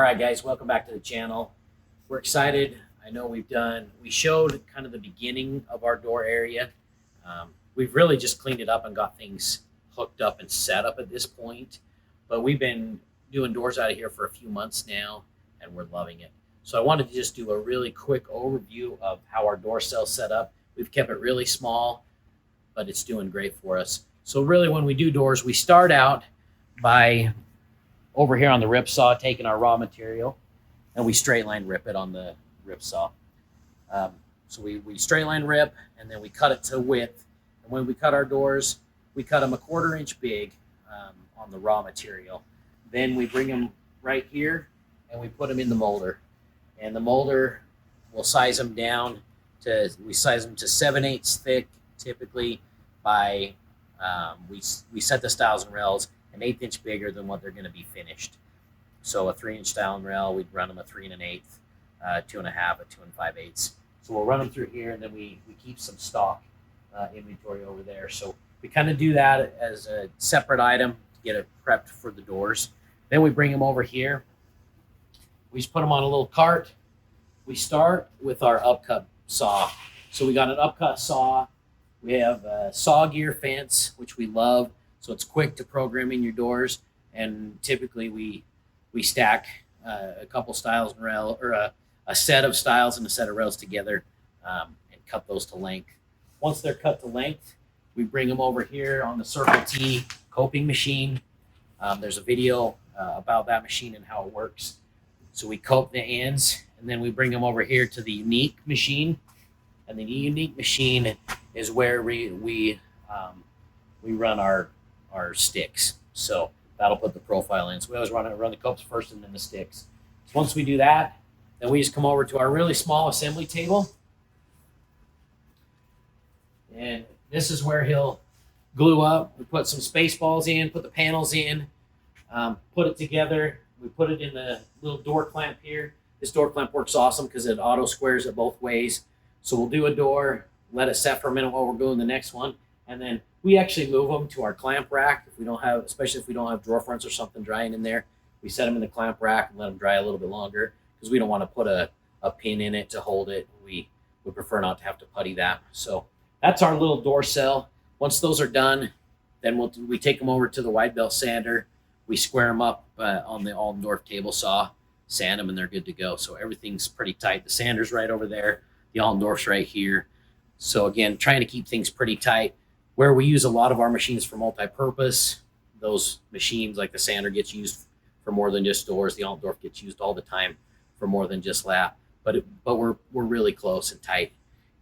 All right, guys, welcome back to the channel. We're excited. I know we showed kind of the beginning of our door area. We've really just cleaned it up and got things hooked up and set up at this point. But we've been doing doors out of here for a few months now, and we're loving it. So I wanted to just do a really quick overview of how our door cell's set up. We've kept it really small, but it's doing great for us. So really, when we do doors, we start out by over here on the rip saw, taking our raw material, and we straight line rip it on the rip saw. So we straight line rip, and then we cut it to width. And when we cut our doors, we cut them 1/4 inch big on the raw material. Then we bring them right here, and we put them in the molder. And the molder, we'll size them down we size them to 7/8 thick, typically by, we set the stiles and rails 1/8 inch bigger than what they're going to be finished. So a 3-inch stile and rail, we'd run them a 3 1/8, 2 1/2, a 2 5/8. So we'll run them through here, and then we keep some stock inventory over there. So we kind of do that as a separate item to get it prepped for the doors. Then we bring them over here. We just put them on a little cart. We start with our upcut saw. So we got an upcut saw. We have a saw gear fence, which we love. So it's quick to program in your doors. And typically we stack a couple stiles and rail, or a set of stiles and a set of rails together, and cut those to length. Once they're cut to length, we bring them over here on the Circle T coping machine. There's a video about that machine and how it works. So we cope the ends, and then we bring them over here to the Unique machine. And the Unique machine is where we run our sticks. So that'll put the profile in. So we always run the copes first and then the sticks. So once we do that, then we just come over to our really small assembly table. And this is where he'll glue up. We put some space balls in, put the panels in, put it together. We put it in the little door clamp here. This door clamp works awesome because it auto squares it both ways. So we'll do a door, let it set for a minute while we're doing the next one. And then we actually move them to our clamp rack. If we don't have, especially if we don't have drawer fronts or something drying in there, we set them in the clamp rack and let them dry a little bit longer because we don't want to put a pin in it to hold it. We would prefer not to have to putty that. So that's our little door cell. Once those are done, then we take them over to the wide belt sander. We square them up on the Allendorf table saw, sand them, and they're good to go. So everything's pretty tight. The sander's right over there. The Allendorf's right here. So again, trying to keep things pretty tight. Where we use a lot of our machines for multi-purpose, those machines like the sander gets used for more than just doors. The Allendorf gets used all the time for more than just that. But we're really close and tight.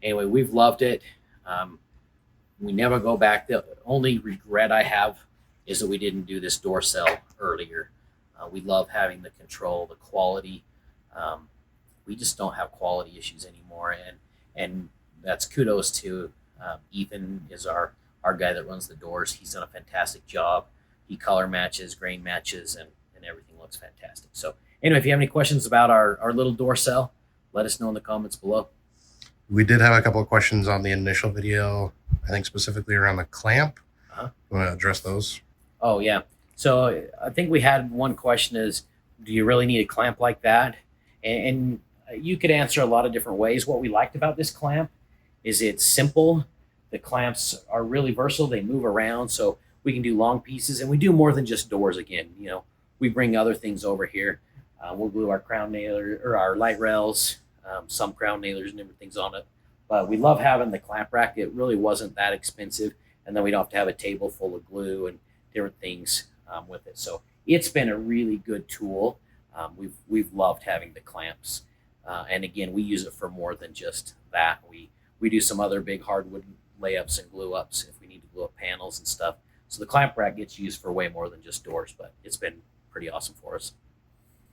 Anyway, we've loved it. We never go back. The only regret I have is that we didn't do this door cell earlier. We love having the control, the quality. We just don't have quality issues anymore, and that's kudos to Ethan is our guy that runs the doors. He's done a fantastic job. He color matches, grain matches, and everything looks fantastic. So anyway, if you have any questions about our little door cell, let us know in the comments below. We did have a couple of questions on the initial video, I think specifically around the clamp. You want to address those? Oh, yeah. So I think we had one question is, do you really need a clamp like that? And you could answer a lot of different ways. What we liked about this clamp is it's simple. The clamps are really versatile. They move around, so we can do long pieces, and we do more than just doors again. You know, we bring other things over here. We'll glue our crown nailer or our light rails, some crown nailers and different things on it. But we love having the clamp rack. It really wasn't that expensive, and then we don't have to have a table full of glue and different things with it. So it's been a really good tool. We've loved having the clamps, and again, we use it for more than just that. We do some other big hardwood layups and glue ups if we need to glue up panels and stuff. So the clamp rack gets used for way more than just doors, but it's been pretty awesome for us.